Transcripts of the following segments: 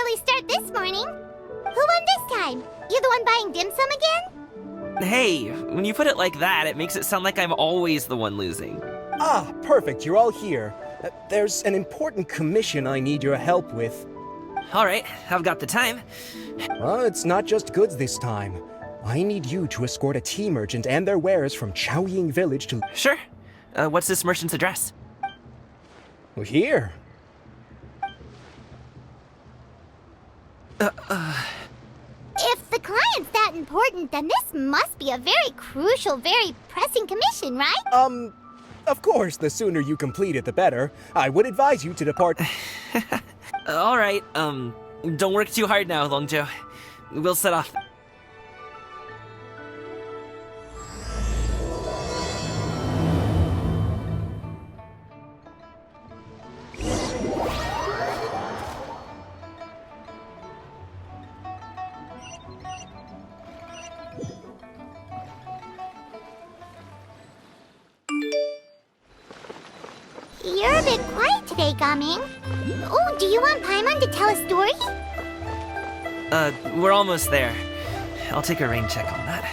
early start this morning. Who won this time? You're the one buying dim sum again? Hey, when you put it like that, it makes it sound like I'm always the one losing. Ah, perfect, you're all here. There's an important commission I need your help with. Alright, I've got the time. It's not just goods this time. I need you to escort a tea merchant and their wares from Chaoying Village to... Sure. What's this merchant's address? Here. If the client's that important, then this must be a very crucial, very pressing commission, right? Of course, the sooner you complete it, the better. I would advise you to depart... Alright, don't work too hard now, Longjo. We'll set off. You're a bit quiet today, Gaming. Oh, do you want Paimon to tell a story? We're almost there. I'll take a rain check on that.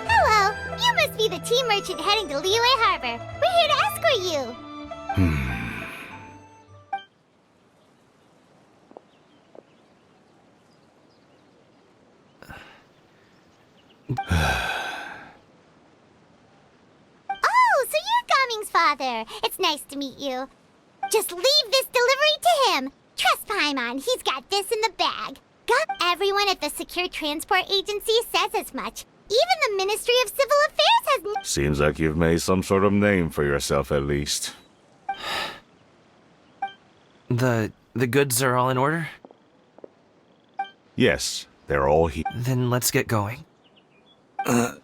Hello, you must be the tea merchant heading to Liyue Harbor. We're here to escort you. Oh, so you're Gaming's father. It's nice to meet you. Just leave this delivery to him. Trust Paimon, he's got this in the bag. Everyone at the Secure Transport Agency says as much. Even the Ministry of Civil Affairs has... Seems like you've made some sort of name for yourself at least. The goods are all in order? Yes, they're all here. Then let's get going. A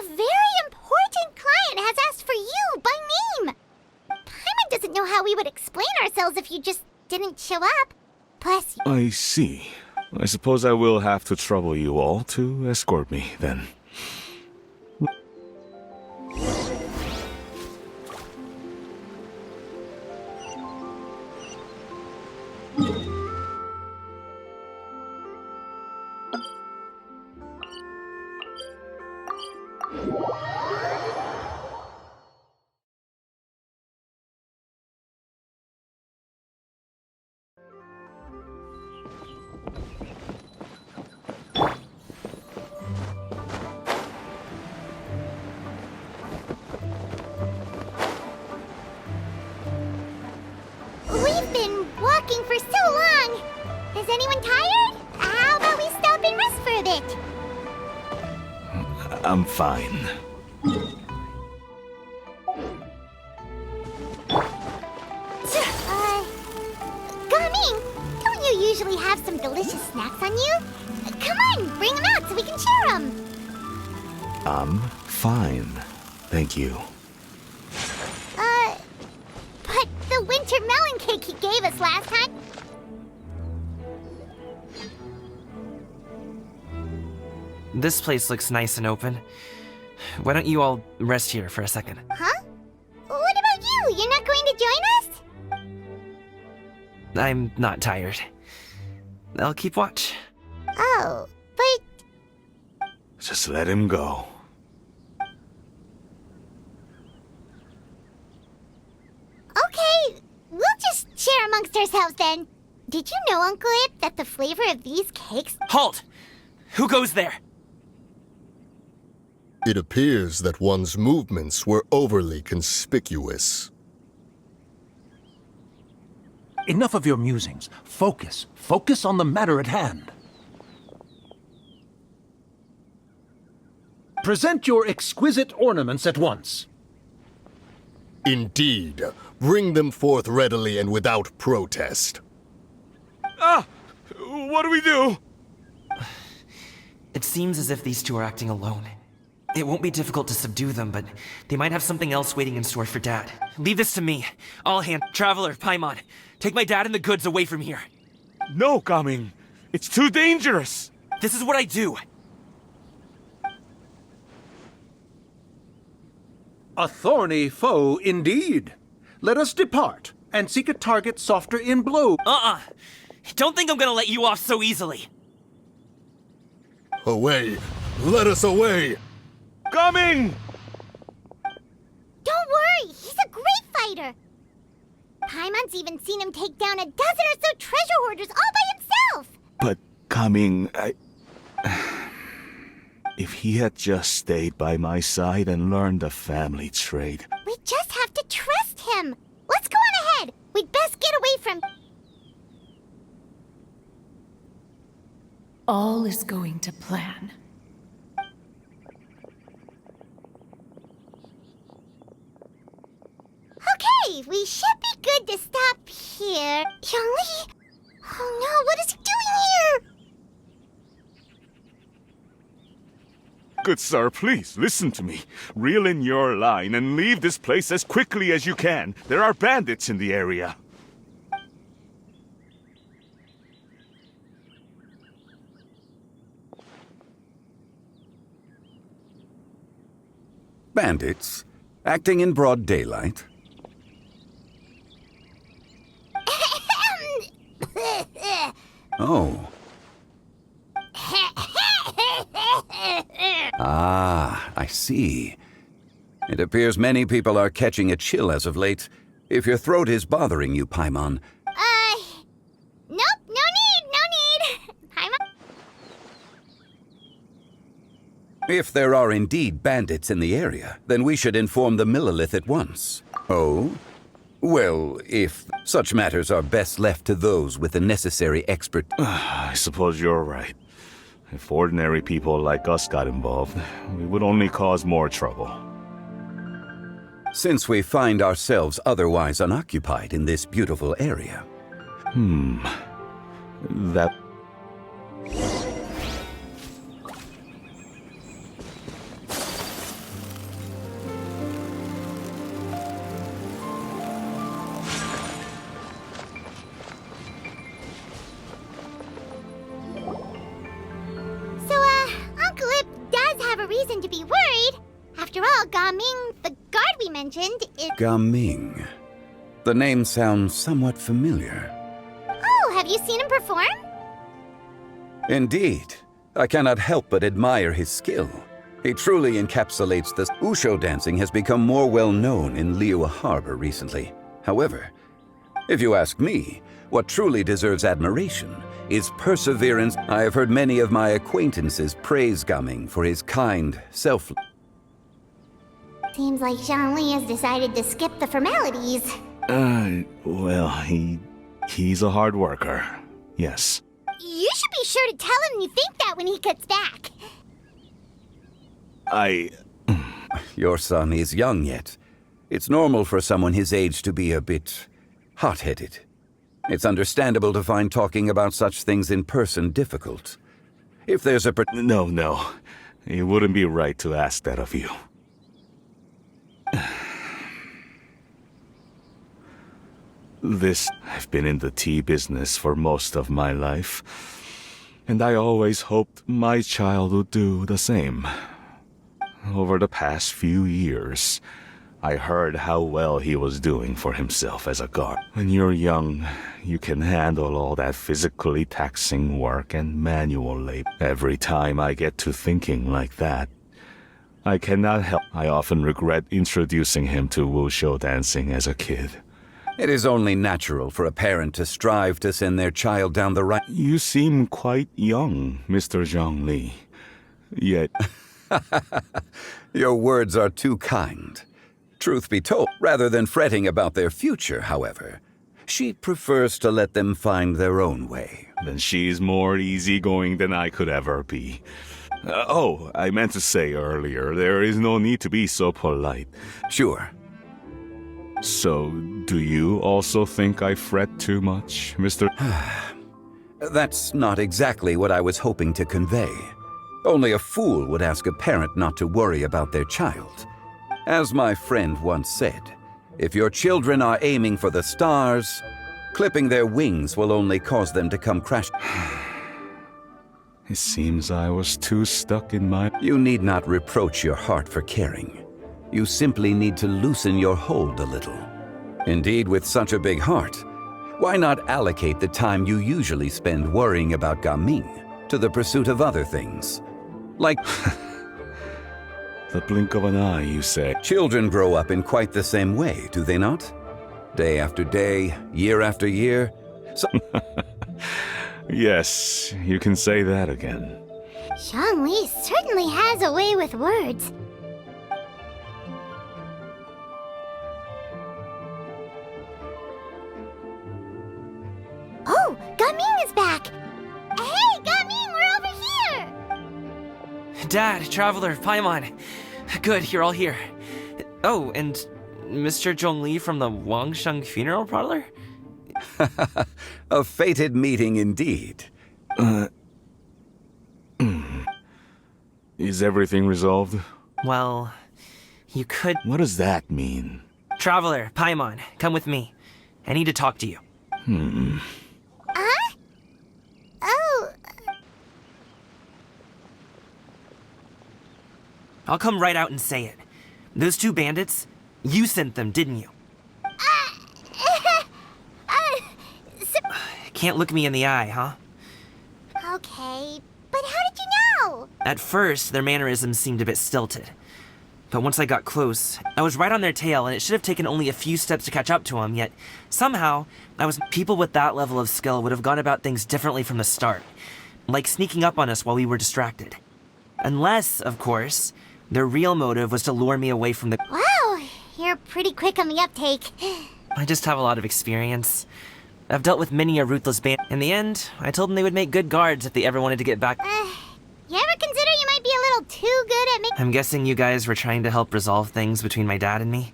very important client has asked for you by name. Paimon doesn't know how we would explain ourselves if you just didn't show up. Plus, I see. I suppose I will have to trouble you all to escort me, then. we've been walking for so long. Is anyone tired? How about we stop and rest for a bit? I'm fine. Gaming, don't you usually have some delicious snacks on you? Come on, bring them out so we can share them. I'm fine. Thank you. But the winter melon cake he gave us last time... This place looks nice and open. Why don't you all rest here for a second? Huh? What about you? You're not going to join us? I'm not tired. I'll keep watch. Oh, but... Just let him go. Okay, we'll just share amongst ourselves then. Did you know, Uncle Ip, that the flavor of these cakes... Halt! Who goes there? It appears that one's movements were overly conspicuous. Enough of your musings. Focus. Focus on the matter at hand. Present your exquisite ornaments at once. Indeed. Bring them forth readily and without protest. What do we do? It seems as if these two are acting alone. It won't be difficult to subdue them, but they might have something else waiting in store for Dad. Leave this to me. All hand, Traveler, Paimon. Take my dad and the goods away from here. No, Gaming. It's too dangerous. This is what I do. A thorny foe indeed. Let us depart and seek a target softer in blow. Don't think I'm gonna let you off so easily. Away! Let us away! Gaming! Don't worry, he's a great fighter. Paimon's even seen him take down a dozen or so treasure hoarders all by himself. But Gaming, if he had just stayed by my side and learned the family trade. We just have to trust him. Let's go on ahead. We'd best get away from... All is going to plan. Okay, we should be good to stop here. Youngli? Oh no, what is he doing here? Good sir, please, listen to me. Reel in your line and leave this place as quickly as you can. There are bandits in the area. Bandits? Acting in broad daylight? Oh. Ah, I see. It appears many people are catching a chill as of late. If your throat is bothering you, Paimon. Nope, no need. Paimon? If there are indeed bandits in the area, then we should inform the Millelith at once. Oh? Well, if such matters are best left to those with the necessary expert... I suppose you're right. If ordinary people like us got involved, we would only cause more trouble. Since we find ourselves otherwise unoccupied in this beautiful area. That... Uncle Ip does have a reason to be worried. After all, Gaming, the guard we mentioned, is... Gaming. The name sounds somewhat familiar. Oh, have you seen him perform? Indeed. I cannot help but admire his skill. He truly encapsulates the... Wushu dancing has become more well known in Liyue Harbor recently. However, if you ask me, what truly deserves admiration is perseverance. I have heard many of my acquaintances praise Gaming for his kind, self... Seems like Zhongli has decided to skip the formalities. well, he's a hard worker. Yes. You should be sure to tell him you think that when he gets back. Your son is young yet. It's normal for someone his age to be a bit hot-headed. It's understandable to find talking about such things in person difficult. If there's a... No. It wouldn't be right to ask that of you. I've been in the tea business for most of my life, and I always hoped my child would do the same. Over the past few years, I heard how well he was doing for himself as a guard. When you're young, you can handle all that physically taxing work and manual labor. Every time I get to thinking like that, I cannot help. I often regret introducing him to wushu dancing as a kid. It is only natural for a parent to strive to send their child down the right... You seem quite young, Mr. Zhongli. Yet... Your words are too kind. Truth be told, rather than fretting about their future, however, she prefers to let them find their own way. Then she's more easygoing than I could ever be. I meant to say earlier, there is no need to be so polite. Sure. So, do you also think I fret too much, Mr.? That's not exactly what I was hoping to convey. Only a fool would ask a parent not to worry about their child. As my friend once said, if your children are aiming for the stars, Clipping their wings will only cause them to come crash. It seems I was too stuck in my... You need not reproach your heart for caring. You simply need to loosen your hold a little. Indeed, with such a big heart, why not allocate the time you usually spend worrying about Gaming to the pursuit of other things? Like... The blink of an eye, you say? Children grow up in quite the same way, do they not? Day after day, year after year. So Yes, you can say that again. Zhongli certainly has a way with words. Oh, Gaming is back! Hey, Gaming, we're over here! Dad, Traveler, Paimon. Good, you're all here. Oh, and Mr. Zhongli from the Wangsheng Funeral Parlor? A fated meeting indeed. Is everything resolved? Well, you could... What does that mean? Traveler, Paimon, come with me. I need to talk to you. Huh? Oh, I'll come right out and say it. Those two bandits, you sent them, didn't you? Can't look me in the eye, huh? okay. But how did you know? At first, their mannerisms seemed a bit stilted. But once I got close, I was right on their tail, and it should have taken only a few steps to catch up to them, yet somehow, people with that level of skill would have gone about things differently from the start. Like sneaking up on us while we were distracted. Unless, of course, their real motive was to lure me away from the... Wow, you're pretty quick on the uptake. I just have a lot of experience. I've dealt with many a ruthless band. In the end, I told them they would make good guards if they ever wanted to get back. You ever consider you might be a little too good at making... I'm guessing you guys were trying to help resolve things between my dad and me?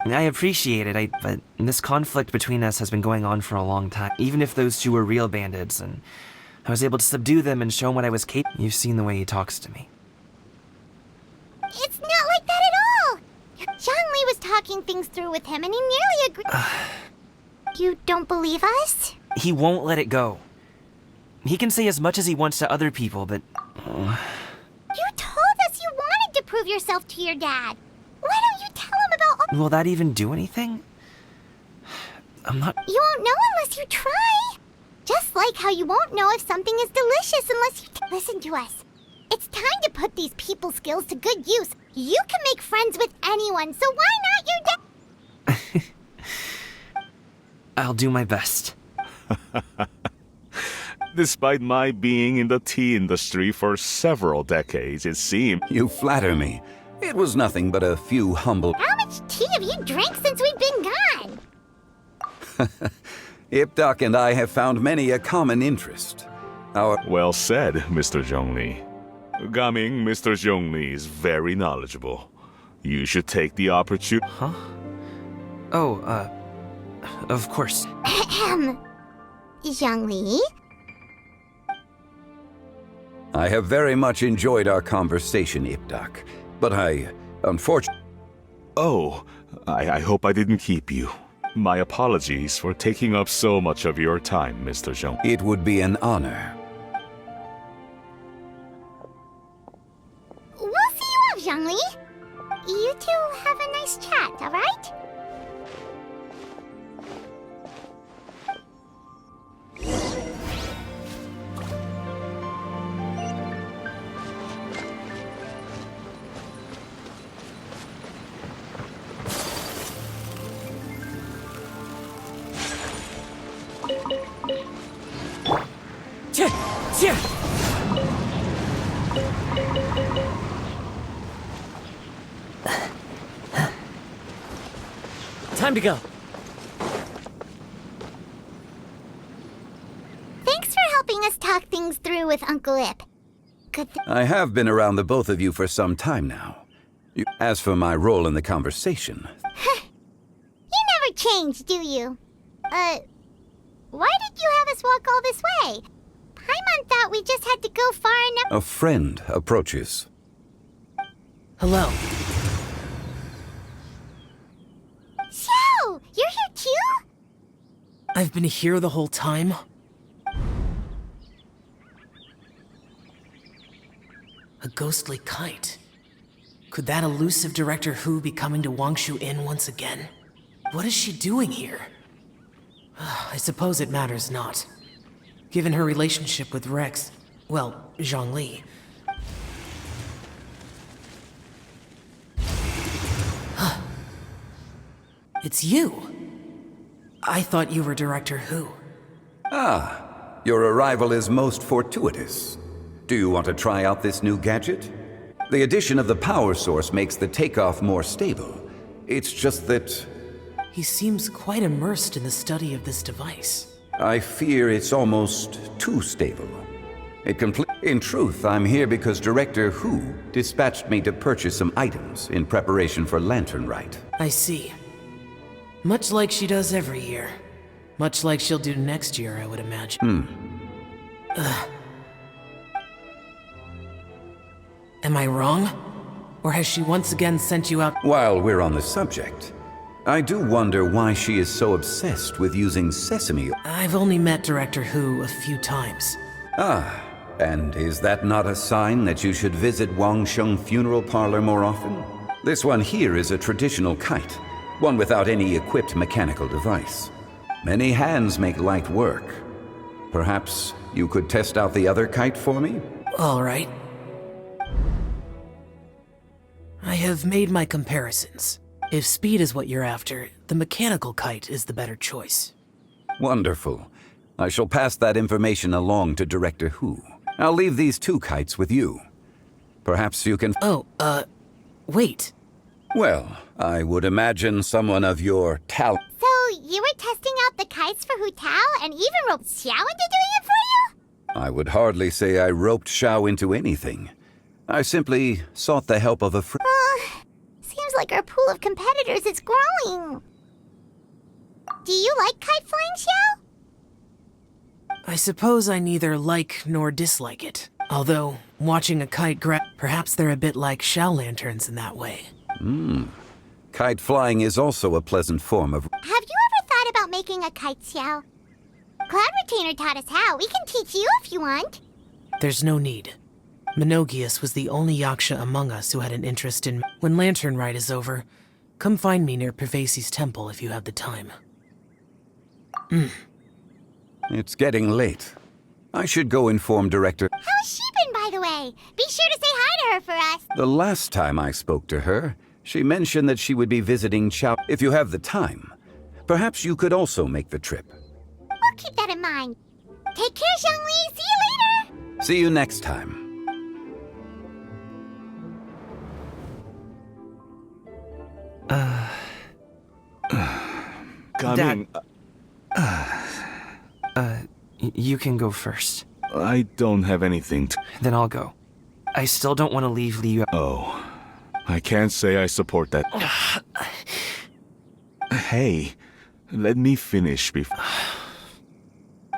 I appreciate it, but this conflict between us has been going on for a long time. Even if those two were real bandits, and I was able to subdue them and show him what I was capable. You've seen the way he talks to me. It's not like that at all! Zhongli was talking things through with him and he nearly agreed... You don't believe us? He won't let it go. He can say as much as he wants to other people, but... You told us you wanted to prove yourself to your dad. Why don't you tell him about all... Will that even do anything? I'm not... You won't know unless you try. Just like how you won't know if something is delicious unless you... Listen to us. It's time to put these people skills to good use. You can make friends with anyone, so why not your dad? I'll do my best. Despite my being in the tea industry for several decades, it seems... You flatter me. It was nothing but a few humble... How much tea have you drank since we've been gone? Ipdak and I have found many a common interest. Our... Well said, Mr. Zhongli. Gaming, Mr. Zhongli is very knowledgeable. You should take the opportunity... Huh? Oh, of course. Zhongli? I have very much enjoyed our conversation, Ipdak. But unfortunately... Oh, I hope I didn't keep you. My apologies for taking up so much of your time, Mr. Zhongli. It would be an honor. We'll see you off, Zhongli. You two have a nice chat, alright? Time to go. Thanks for helping us talk things through with Uncle Ip. I have been around the both of you for some time now. As for my role in the conversation... You never change, do you? Why did you have us walk all this way? Paimon thought we just had to go far enough... A friend approaches. Hello. So, you're here too? I've been here the whole time? A ghostly kite. Could that elusive Director Who be coming to Wangshu Inn once again? What is she doing here? I suppose it matters not. Given her relationship with Rex, well, Zhongli. It's you. I thought you were Director Who. Ah, your arrival is most fortuitous. Do you want to try out this new gadget? The addition of the power source makes the takeoff more stable. It's just that... He seems quite immersed in the study of this device. I fear it's almost too stable. In truth, I'm here because Director Who dispatched me to purchase some items in preparation for Lantern Rite. I see. Much like she does every year. Much like she'll do next year, I would imagine. Am I wrong? Or has she once again sent you out? While we're on the subject, I do wonder why she is so obsessed with using sesame. I've only met Director Who a few times. Ah, and is that not a sign that you should visit Wangsheng Funeral Parlor more often? This one here is a traditional kite, one without any equipped mechanical device. Many hands make light work. Perhaps you could test out the other kite for me? All right. I have made my comparisons. If speed is what you're after, the mechanical kite is the better choice. Wonderful. I shall pass that information along to Director Who. I'll leave these two kites with you. Perhaps you can... Wait. Well, I would imagine someone of your talent... So, you were testing out the kites for Hu Tao and even roped Xiao into doing it for you? I would hardly say I roped Xiao into anything. I simply sought the help of a friend. Seems like our pool of competitors is growing. Do you like kite flying, Xiao? I suppose I neither like nor dislike it. Although, watching a kite perhaps they're a bit like Xiao lanterns in that way. Kite flying is also a pleasant form of... Have you ever thought about making a kite, Xiao? Cloud Retainer taught us how. We can teach you if you want. There's no need. Menogius was the only Yaksha among us who had an interest in... When Lantern Rite is over, come find me near Pervasi's temple if you have the time. It's getting late. I should go inform Director... How's she been, by the way? Be sure to say hi to her for us. The last time I spoke to her, she mentioned that she would be visiting Chao. If you have the time, perhaps you could also make the trip. We'll keep that in mind. Take care, Zhongli. See you later. See you next time. Coming. You can go first. I don't have anything to... Then I'll go. I still don't want to leave Liu. Oh. I can't say I support that. Hey, let me finish before...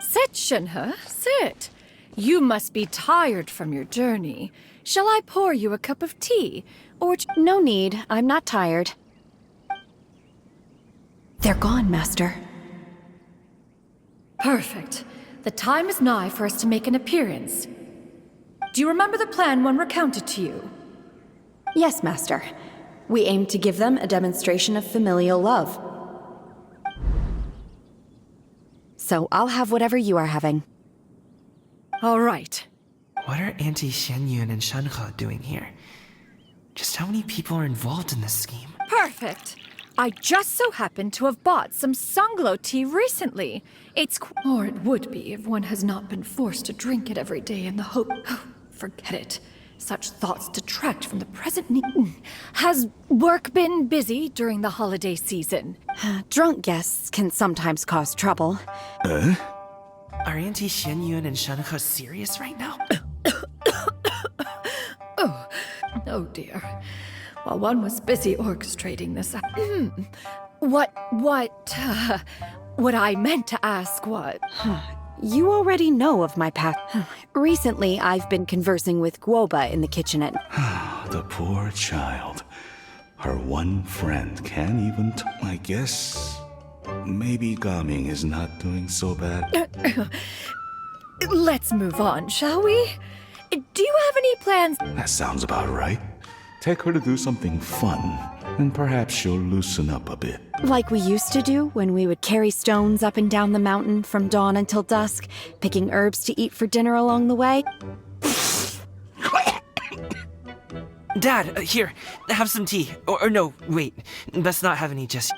Sit, Shenhe, sit. You must be tired from your journey. Shall I pour you a cup of tea? Or... No need. I'm not tired. They're gone, Master. Perfect. The time is nigh for us to make an appearance. Do you remember the plan one recounted to you? Yes, Master. We aim to give them a demonstration of familial love. So I'll have whatever you are having. All right. What are Auntie Xianyun and Shenhe doing here? Just how many people are involved in this scheme? Perfect. I just so happen to have bought some Sunglow tea recently. Or it would be if one has not been forced to drink it every day in the hope... Forget it. Such thoughts detract from the present need. Has work been busy during the holiday season? Drunk guests can sometimes cause trouble. Are Auntie Xianyun and Shenhe serious right now? Oh dear. While one was busy orchestrating this... What I meant to ask was... You already know of my path. Recently, I've been conversing with Guoba in the kitchenette. The poor child. Her one friend can't even I guess... Maybe Gaming is not doing so bad. Let's move on, shall we? Do you have any plans? That sounds about right. Take her to do something fun, and perhaps she'll loosen up a bit. Like we used to do when we would carry stones up and down the mountain from dawn until dusk, picking herbs to eat for dinner along the way. Dad, here, have some tea. Or no, wait, best not have any just.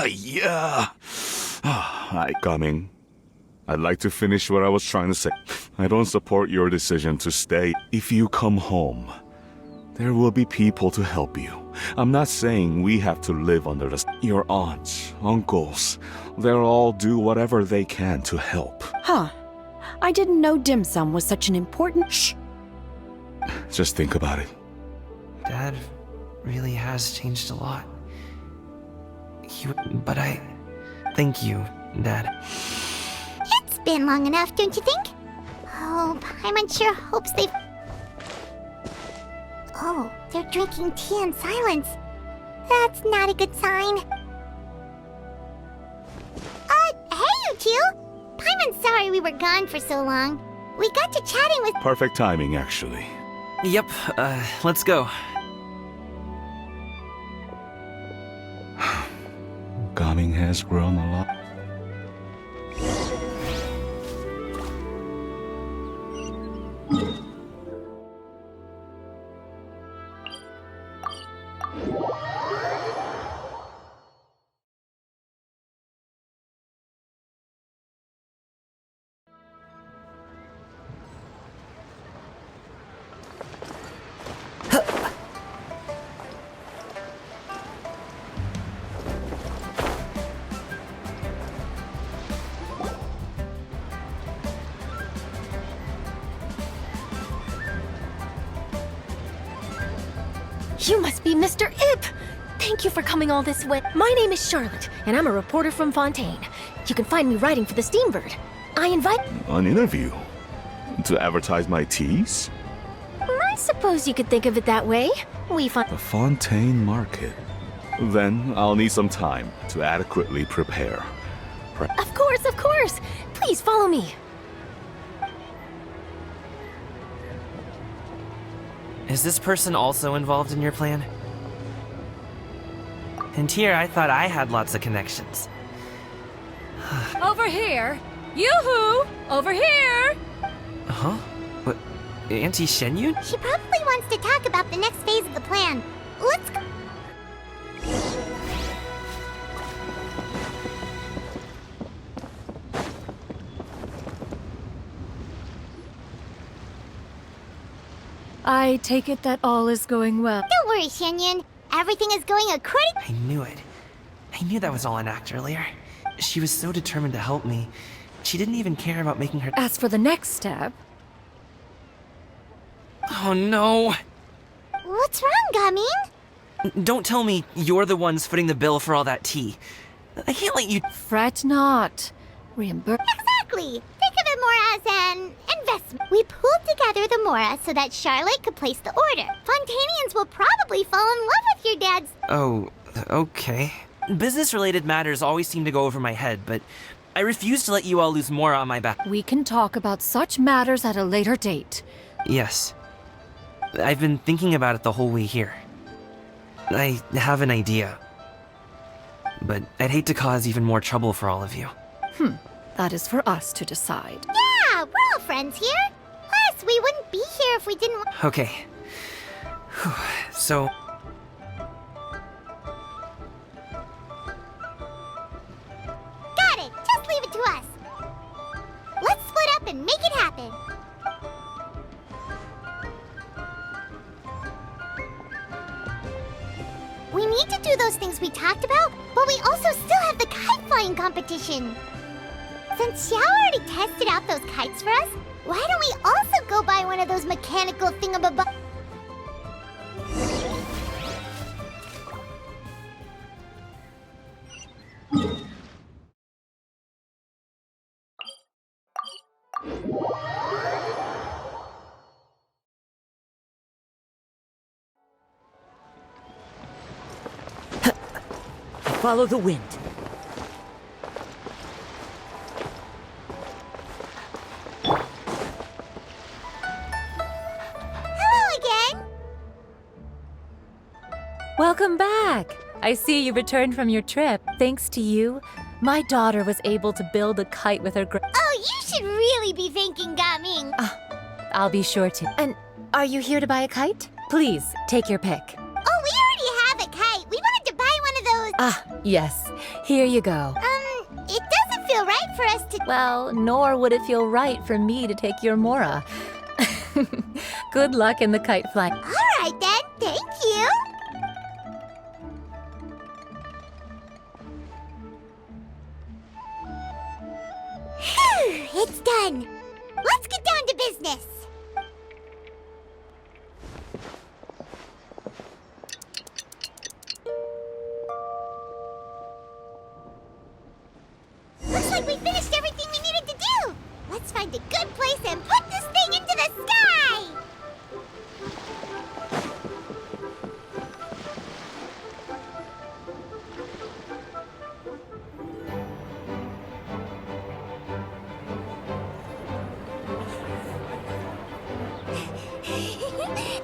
Yeah. Hi, Gaming. I'd like to finish what I was trying to say. I don't support your decision to stay. If you come home, there will be people to help you. I'm not saying we have to live under the... Your aunts, uncles, they'll all do whatever they can to help. Huh. I didn't know dim sum was such an important... Shh! Just think about it. Dad really has changed a lot. But I... Thank you, Dad. It's been long enough, don't you think? Oh, Paimon sure hopes they've... Oh, they're drinking tea in silence. That's not a good sign. Hey, you two! Paimon's sorry we were gone for so long. We got to chatting with... Perfect timing, actually. Yep, let's go. Gaming has grown a lot. You must be Mr. Ip! Thank you for coming all this way. My name is Charlotte, and I'm a reporter from Fontaine. You can find me writing for the Steambird. I invite... An interview? To advertise my teas? I suppose you could think of it that way. We find... The Fontaine Market. Then I'll need some time to adequately prepare. Of course, of course! Please follow me. Is this person also involved in your plan? And here I thought I had lots of connections. Over here! Yoo-hoo! Over here! Huh? What? Auntie Shenyun? She probably wants to talk about the next phase of the plan. Let's go. I take it that all is going well. Don't worry, Shenyun. Everything is going according... I knew it. I knew that was all an act earlier. She was so determined to help me. She didn't even care about making her... As for the next step... Oh no! What's wrong, Gaming? Don't tell me you're the ones footing the bill for all that tea. I can't let you... Fret not. Reimburse... Exactly! Think of it more as an investment. We pooled together the Mora so that Charlotte could place the order. Fontanians will probably fall in love with your dad's... Oh, okay. Business-related matters always seem to go over my head, but I refuse to let you all lose more on my back. We can talk about such matters at a later date. Yes. I've been thinking about it the whole way here. I have an idea. But I'd hate to cause even more trouble for all of you. That is for us to decide. Yeah, we're all friends here. Plus, we wouldn't be here if we didn't... Okay. Whew. So... Got it! Just leave it to us. Let's split up and make it happen. We need to do those things we talked about, but we also still have the kite flying competition. Since Xiao already tested out those kites for us, why don't we also go buy one of those mechanical thingamabob... follow the wind. Hello again! Welcome back! I see you returned from your trip. Thanks to you, my daughter was able to build a kite with her Oh, you should really be thanking Gaming. I'll be sure to. And are you here to buy a kite? Please, take your pick. Oh, we already have a kite. We wanted to buy one of those. Yes. Here you go. It doesn't feel right for us to... Well, nor would it feel right for me to take your Mora. Good luck in the kite flight. All right, then. Thank you. Phew, it's done. Let's get down to business. Looks like we finished everything we needed to do. Let's find a good place and put this thing into the sky.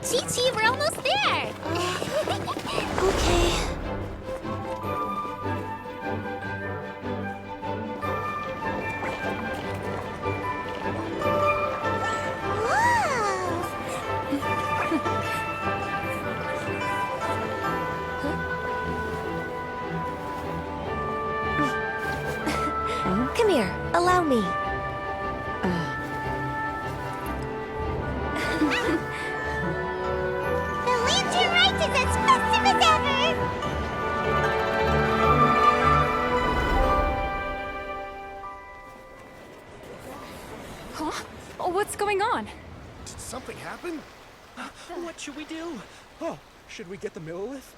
Chi-Chi, we're almost there. Okay. Come here, allow me. The lantern rite is as festive as ever! Huh? Oh, what's going on? Did something happen? What should we do? Oh, should we get the Millilith?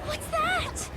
What's that?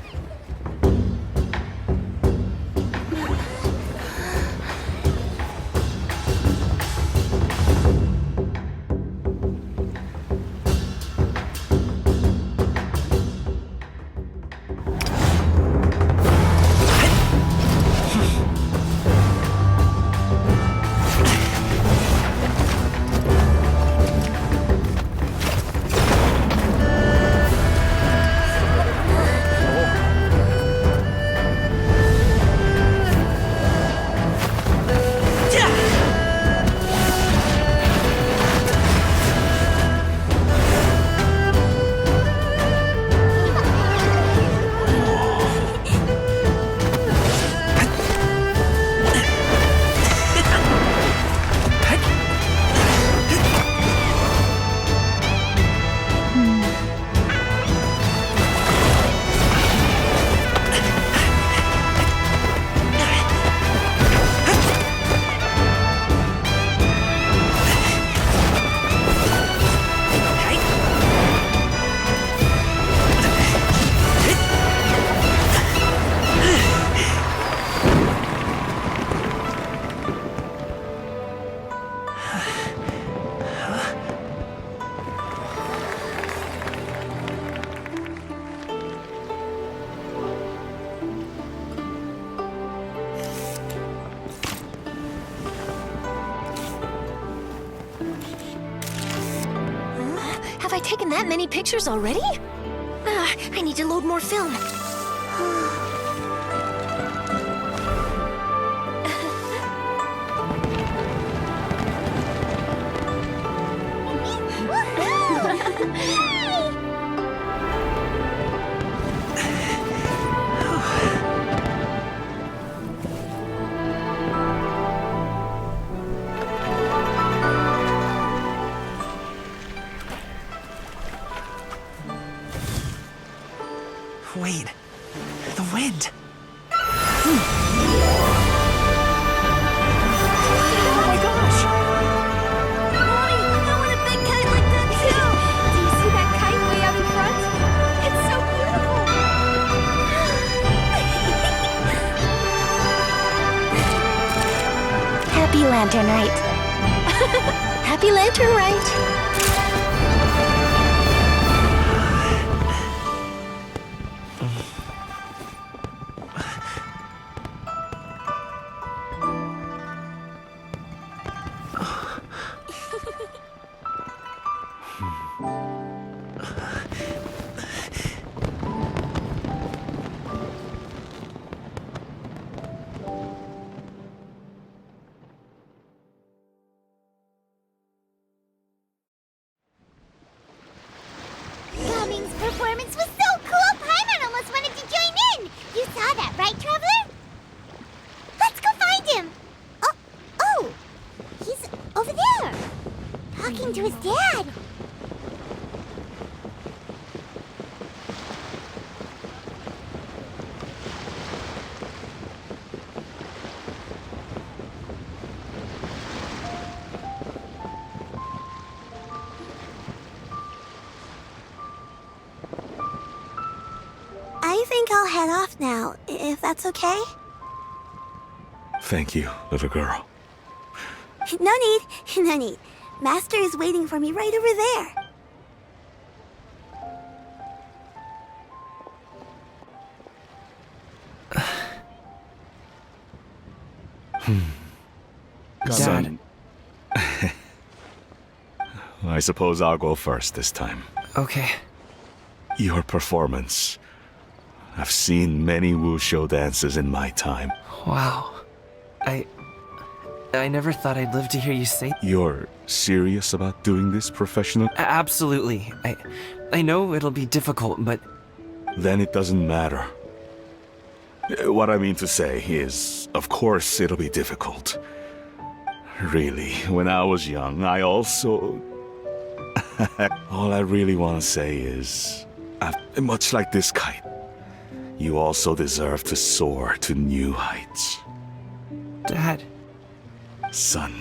Have I taken that many pictures already? I need to load more film. Wait, the wind. Oh my gosh! Mommy, I want a big kite like that too! Do you see that kite way out in front? It's so beautiful! Happy Lantern Rite. Happy Lantern Rite. Gaming's performance was so cool, Paimon almost wanted to join in! You saw that, right, Traveler? Let's go find him! Oh! He's over there! Talking to his dad! I think I'll head off now, if that's okay? Thank you, little girl. No need. Master is waiting for me right over there. Son. I suppose I'll go first this time. Okay. Your performance. I've seen many wushou dances in my time. Wow. I never thought I'd live to hear you say. You're serious about doing this professionally? Absolutely. I know it'll be difficult, but... Then it doesn't matter. What I mean to say is, of course it'll be difficult. Really, when I was young, I also... All I really want to say is, much like this kite, you also deserve to soar to new heights. Dad. Son.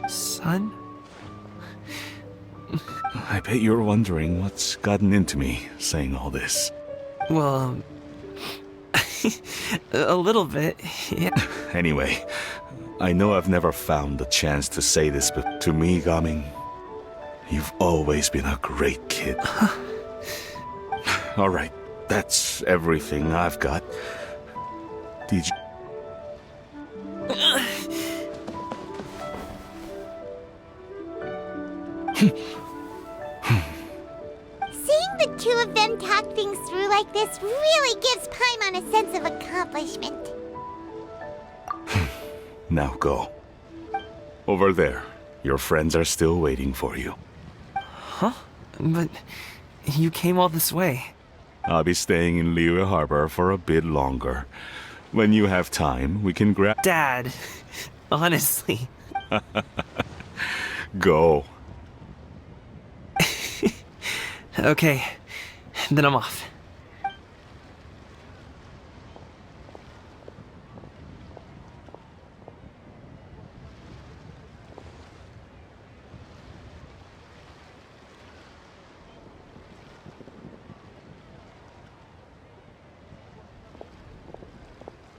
Son? I bet you're wondering what's gotten into me saying all this. Well, a little bit, yeah. Anyway, I know I've never found the chance to say this, but to me, Gaming, you've always been a great kid. All right, that's everything I've got. Did you... Seeing the two of them talk things through like this really gives Paimon a sense of accomplishment. Now go. Over there. Your friends are still waiting for you. Huh? But you came all this way. I'll be staying in Liyue Harbor for a bit longer. When you have time, we can grab... Dad, honestly. Go. Okay, then I'm off.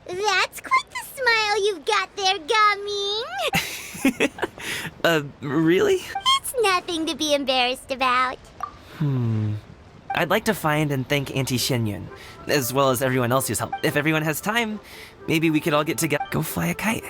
That's quite the smile you've got there, Gaming. Really? It's nothing to be embarrassed about. I'd like to find and thank Auntie Xinyun, as well as everyone else who's helped. If everyone has time, maybe we could all get together. Go fly a kite.